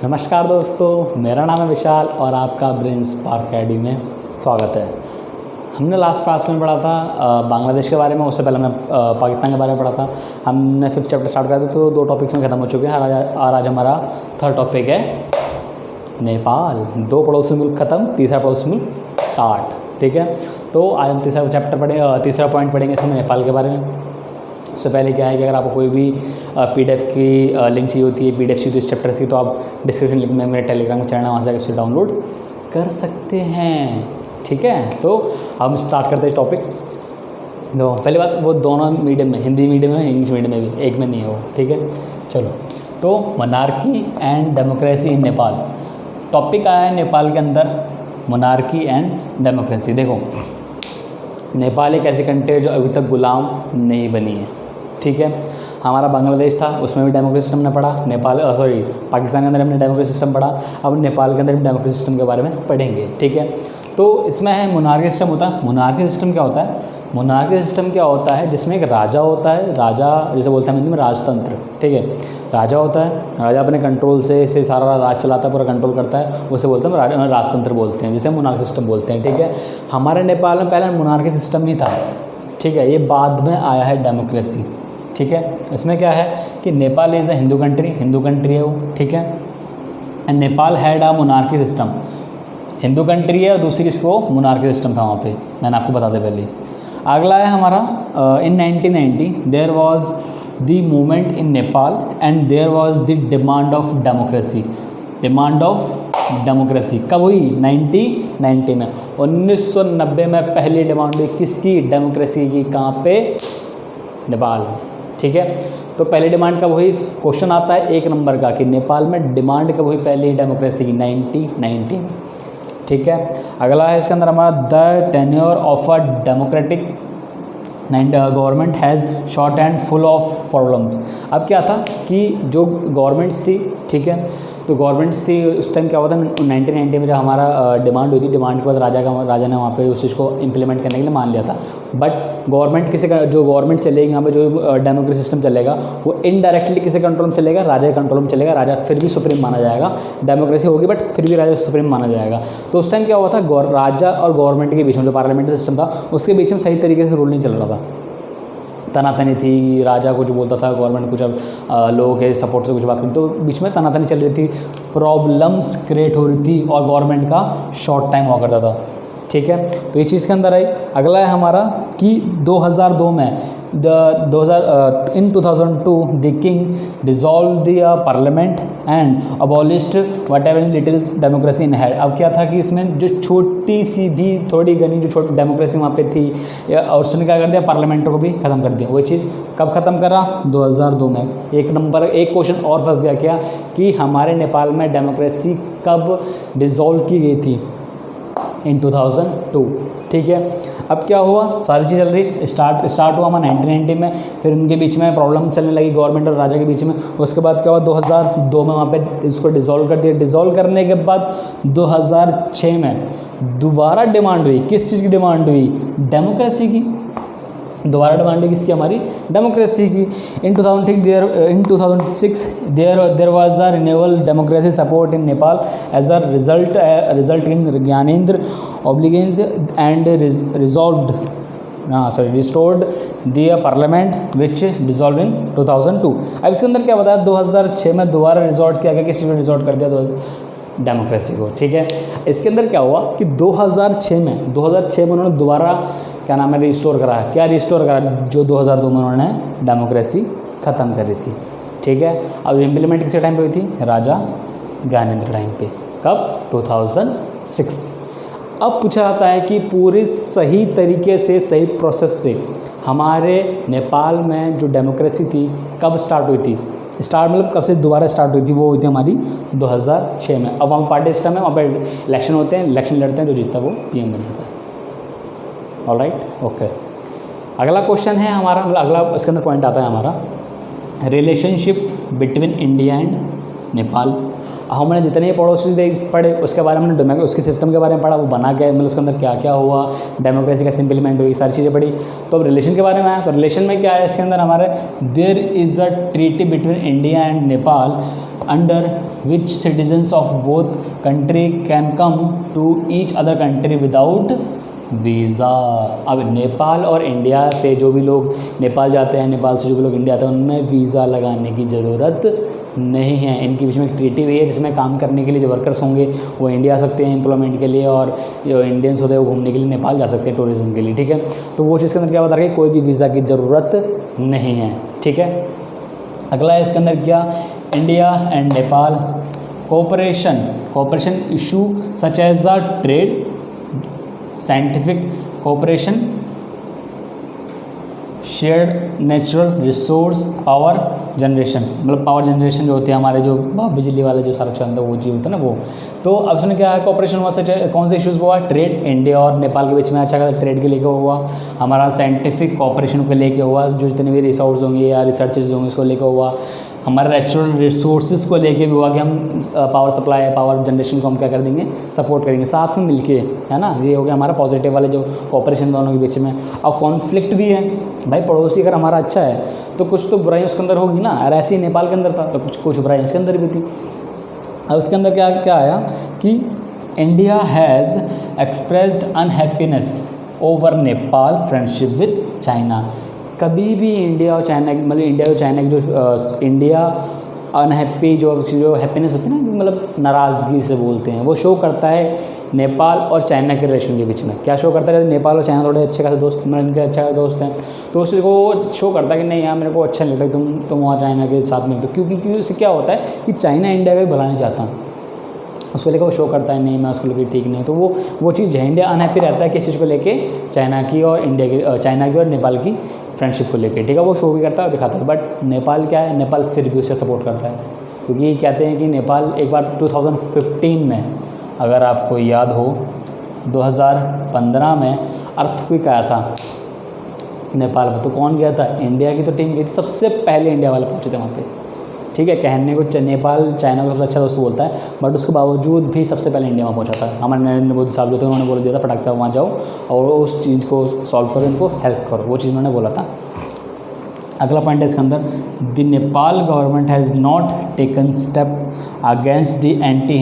नमस्कार दोस्तों, मेरा नाम है विशाल और आपका ब्रेन स्पार्क अकेडमी में स्वागत है। हमने लास्ट क्लास में पढ़ा था बांग्लादेश के बारे में, उससे पहले हमने पाकिस्तान के बारे में पढ़ा था। हमने 5th चैप्टर स्टार्ट करा था, तो 2 टॉपिक्स में ख़त्म हो चुके हैं। और आज हमारा 3rd टॉपिक है नेपाल। 2 पड़ोसी मुल्क ख़त्म, तीसरा पड़ोसी मुल्क स्टार्ट। ठीक है, तो आज हम तीसरा पॉइंट पढ़ेंगे इसमें नेपाल के बारे में। उससे पहले क्या है कि अगर आपको कोई भी PDF की लिंक चाहिए होती है, PDF चाहिए इस चैप्टर की, तो आप डिस्क्रिप्शन लिंक में मेरे टेलीग्राम चैनल वहाँ से इसे डाउनलोड कर सकते हैं। ठीक है, तो हम स्टार्ट करते हैं टॉपिक। तो पहली बात, वो दोनों मीडियम में, हिंदी मीडियम में, इंग्लिश मीडियम में भी, एक में नहीं है वो। ठीक है, चलो। तो monarchy and democracy in Nepal topic आया है नेपाल के अंदर, मोनार्की एंड डेमोक्रेसी। देखो, नेपाल एक ऐसी कंट्री है जो अभी तक गुलाम नहीं बनी है। ठीक है, हमारा बांग्लादेश था, उसमें भी डेमोक्रेसी सिस्टम ने पढ़ा। पाकिस्तान के अंदर हमने डेमोक्रेसी सिस्टम पढ़ा। अब नेपाल के अंदर भी डेमोक्रेसी सिस्टम के बारे में पढ़ेंगे। ठीक है, तो इसमें है मोनार्की सिस्टम होता है। मोनार्की सिस्टम क्या होता है? मोनार्की सिस्टम क्या होता है? जिसमें एक राजा होता है, राजा जिसे बोलते हैं हिंदी में राजतंत्र। ठीक है, राजा होता है, राजा अपने कंट्रोल से सारा राज चलाता है, पूरा कंट्रोल करता है, उसे बोलते हैं राजतंत्र बोलते हैं, जिसे मोनार्की सिस्टम बोलते हैं। ठीक है, हमारे नेपाल में पहले मोनार्की सिस्टम ही था। ठीक है, ये बाद में आया है डेमोक्रेसी। ठीक है, इसमें क्या है कि Nepal is a Hindu country है वो। ठीक है, and Nepal had a monarchy system. Hindu country है और दूसरी इसको मोनार्की सिस्टम था वहाँ पे, मैंने आपको बता दें पहले। अगला है हमारा in 1990 there was the movement in Nepal and there was the demand of democracy. Demand of democracy कब हुई? 1990 में। 1990 में पहली डिमांड हुई किसकी? डेमोक्रेसी की। कहाँ पे? नेपाल में। ठीक है, तो पहली डिमांड कब हुई? क्वेश्चन आता है 1 नंबर का कि नेपाल में डिमांड कब हुई पहली डेमोक्रेसी की? 1990 में। ठीक है, अगला है इसके अंदर हमारा the tenure of a democratic government has short and full of problems. अब क्या था कि जो गवर्नमेंट्स थी, ठीक है, तो गवर्नमेंट्स थी उस टाइम क्या हुआ था 1990 में, जब हमारा डिमांड हुई थी, डिमांड के बाद राजा ने वहाँ पे उस चीज़ को इम्प्लीमेंट करने के लिए मान लिया था। बट गवर्नमेंट जो गवर्नमेंट चलेगी यहाँ पे, जो डेमोक्रेसी सिस्टम चलेगा, वो इनडायरेक्टली किसी कंट्रोल में चलेगा? राजा के कंट्रोल में चलेगा। राजा फिर भी सुप्रीम माना जाएगा। डेमोक्रेसी होगी बट फिर भी राजा सुप्रीम माना जाएगा। तो उस टाइम क्या हुआ था, राजा और गवर्नमेंट के बीच में, जो पार्लियामेंट्री सिस्टम था उसके बीच में सही तरीके से रूल नहीं चल रहा था। तनातनी थी, राजा कुछ बोलता था, गवर्नमेंट कुछ लोगों के सपोर्ट से कुछ बात करती, तो बीच में तनातनी चल रही थी, प्रॉब्लम्स क्रिएट हो रही थी और गवर्नमेंट का शॉर्ट टाइम हुआ करता था। ठीक है, तो ये चीज़ के अंदर आई। अगला है हमारा कि 2002 में in 2002 the king dissolve the parliament and abolished what ever little democracy in had. अब क्या था कि इसमें जो छोटी सी भी थोड़ी घनी जो छोटी डेमोक्रेसी वहाँ पे थी, और उसने क्या कर दिया, पार्लियामेंट को भी ख़त्म कर दिया। वही चीज़ कब ख़त्म करा? 2002 में। एक क्वेश्चन और फंस गया क्या कि हमारे नेपाल में डेमोक्रेसी कब डिज़ोल्व की गई थी? इन 2002। ठीक है, अब क्या हुआ, सारी चीज़ चल रही, स्टार्ट हुआ हमारा 1990 में, फिर उनके बीच में प्रॉब्लम चलने लगी गवर्नमेंट और राजा के बीच में। उसके बाद क्या हुआ, 2002 में वहाँ पे इसको डिज़ोल्व कर दिया। डिज़ोल्व करने के बाद 2006 में दोबारा डिमांड हुई। किस चीज़ की डिमांड हुई? डेमोक्रेसी की। दोबारा डिमांड हुई किसकी? हमारी डेमोक्रेसी की। In 2006 there was a renewal democracy support in Nepal as a result in Gyanendra obligent and restored the parliament which dissolve in 2002। अब इसके अंदर क्या बताया, 2006 में दोबारा रिजॉर्ट किया गया, किसी ने रिजॉर्ट कर दिया डेमोक्रेसी को। ठीक है, इसके अंदर क्या हुआ कि 2006 में उन्होंने दोबारा क्या नाम है, रिस्टोर करा। क्या रिस्टोर करा? जो 2002 में उन्होंने डेमोक्रेसी ख़त्म करी थी। ठीक है, अब इम्प्लीमेंट किसी टाइम पे हुई थी? राजा ज्ञानेंद्र टाइम पे। कब? 2006। अब पूछा जाता है कि पूरी सही तरीके से, सही प्रोसेस से हमारे नेपाल में जो डेमोक्रेसी थी कब स्टार्ट हुई थी? मतलब कब से दोबारा स्टार्ट हुई थी? वो हुई थी हमारी 2006 में। अब वहाँ पार्टी सिस्टम है, वहाँ पर इलेक्शन होते हैं, इलेक्शन लड़ते हैं, जो जीतता है वो PM बन जाता है। Alright, okay. अगला क्वेश्चन है हमारा, अगला इसके अंदर पॉइंट आता है हमारा relationship between India and Nepal. हमने जितने पड़ोसी देश पढ़े उसके बारे में, हमने उसके सिस्टम के बारे में पढ़ा, वो बना के मतलब उसके अंदर क्या क्या हुआ, डेमोक्रेसी कैसे इम्प्लीमेंट हुई, सारी चीज़ें पढ़ी। तो अब रिलेशन के बारे में आया, तो रिलेशन में क्या है इसके अंदर हमारे, there is a treaty between India and Nepal under which citizens of both country can come to each other country without visa. अब नेपाल और इंडिया से जो भी लोग नेपाल जाते हैं, नेपाल से जो भी लोग इंडिया आते हैं, उनमें वीज़ा लगाने की ज़रूरत नहीं है। इनके बीच में एक ट्रीटी हुई है जिसमें काम करने के लिए जो वर्कर्स होंगे वो इंडिया आ सकते हैं एम्प्लॉयमेंट के लिए, और जो इंडियंस होते हैं वो घूमने के लिए नेपाल जा सकते हैं टूरिज़्म के लिए। ठीक है, तो वो चीज़ के अंदर क्या बता रहा है, कोई भी वीज़ा की ज़रूरत नहीं है। ठीक है, अगला है इसके अंदर क्या, India and Nepal cooperation issue such as the trade, scientific cooperation, shared natural resource, power generation, मतलब पावर जनरेशन जो होती है हमारे जो बिजली वाले जो सारा चलता है वो चीज़ होता है ना वो। तो अब उसने क्या है, कोऑपरेशन हुआ सच कौन से इश्यूज़ हुआ, ट्रेड, इंडिया और नेपाल के बीच में अच्छा खासा ट्रेड के लेके हुआ, हमारा साइंटिफिक कोऑपरेशन को लेके हुआ, जो जितने भी रिसोर्स होंगे या रिसर्चेज होंगे उसको लेके हुआ, हमारे नेचुरल रिसोर्सेज को लेके भी हुआ कि हम पावर सप्लाई पावर जनरेशन को हम क्या कर देंगे, सपोर्ट करेंगे साथ में मिलके, है ना। ये हो गया हमारा पॉजिटिव वाले जो कोऑपरेशन दोनों के बीच में। और कॉन्फ्लिक्ट भी है भाई, पड़ोसी अगर हमारा अच्छा है तो कुछ तो बुराई उसके अंदर होगी ना, और ऐसे ही नेपाल के अंदर था तो कुछ बुराई इसके अंदर भी थी। अब इसके अंदर क्या आया कि India has expressed unhappiness over Nepal friendship with China. कभी भी इंडिया और चाइना की, मतलब इंडिया और चाइना की जो इंडिया अनहैप्पी जो हैप्पीनेस होती है ना, मतलब नाराज़गी से बोलते हैं, वो शो करता है नेपाल और चाइना के रिलेशन के बीच में। क्या शो करता है, नेपाल और चाइना थोड़े अच्छे खासे दोस्त, मतलब इनके अच्छा दोस्त हैं, तो उसको शो करता है कि नहीं यार मेरे को अच्छा नहीं लगता तुम वहाँ चाइना के साथ में। क्योंकि उससे क्या होता है कि चाइना इंडिया का भी भला नहीं चाहता, उसको लेकर वो शो करता है नहीं मैं उसको लेकर ठीक नहीं। तो वो चीज़ है, इंडिया अनहैप्पी रहता है किस चीज़ को लेके, चाइना की और इंडिया की, चाइना की और नेपाल की फ्रेंडशिप को लेके। ठीक है, वो शो भी करता है और दिखाता है। बट नेपाल क्या है, नेपाल फिर भी उसे सपोर्ट करता है, क्योंकि कहते हैं कि नेपाल एक बार 2015 में, अगर आपको याद हो 2015 में अर्थक्वेक आया था नेपाल में, तो कौन गया था, इंडिया की तो टीम गई थी, सबसे पहले इंडिया वाले पहुँचे थे वहाँ पे। ठीक है, कहने को नेपाल चाइना का सबसे अच्छा दोस्त बोलता है, बट उसके बावजूद भी सबसे पहले इंडिया में पहुंचा था। हमारे नरेंद्र मोदी साहब जो थे उन्होंने बोल दिया था फटाक से वहाँ जाओ और उस चीज़ को सॉल्व करो, उनको हेल्प करो, वो चीज़ उन्होंने बोला था। अगला पॉइंट है इसके अंदर, the Nepal government has not taken step against the anti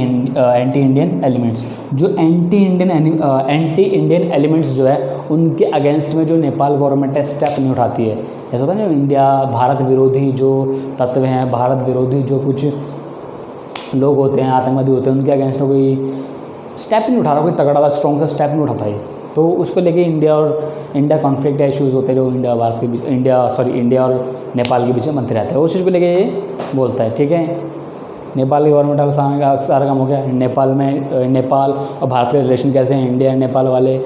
Indian elements. जो एंटी इंडियन एलिमेंट्स जो है उनके अगेंस्ट में जो नेपाल गवर्नमेंट है स्टेप नहीं उठाती है। ऐसा होता है ना, इंडिया भारत विरोधी जो तत्व हैं, भारत विरोधी जो कुछ लोग होते हैं, आतंकवादी होते हैं, उनके अगेंस्ट में कोई स्टेप नहीं उठा रहा, कोई तगड़ा सा स्ट्रॉन्ग सा स्टेप नहीं उठाता है। तो उसको लेके इंडिया कॉन्फ्लिक्ट इश्यूज़ होते हैं जो इंडिया और नेपाल के बीच में बनते रहते हैं, उस चीज़ को लेके ये बोलता है। ठीक है, नेपाल की गवर्नमेंट का सारा काम हो गया। नेपाल और भारत के रिलेशन कैसे हैं, इंडिया और नेपाल वाले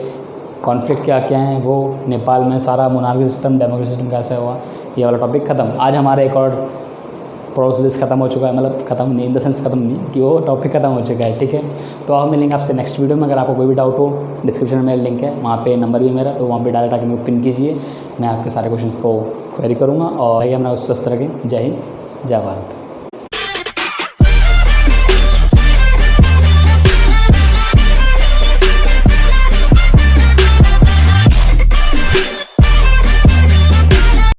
कॉन्फ्लिक्ट क्या क्या हैं, वो नेपाल में सारा मोनार्की सिस्टम डेमोक्रेसी सिस्टम कैसे हुआ, ये वाला टॉपिक ख़त्म। आज हमारा एक और प्रोसेस ख़त्म हो चुका है, मतलब ख़त्म नहीं इन द सेंस ख़त्म नहीं कि वो टॉपिक ख़त्म हो चुका है। ठीक है, तो आप मिलेंगे आपसे नेक्स्ट वीडियो में। अगर आपको कोई भी डाउट हो, डिस्क्रिप्शन में मेरा लिंक है, वहाँ पे नंबर भी मेरा, तो वहाँ पे डायरेक्ट आके मेरे को पिन कीजिए, मैं आपके सारे क्वेश्चन को क्वेरी करूँगा और आइए अपना स्वस्थ रखें। जय हिंद, जय भारत।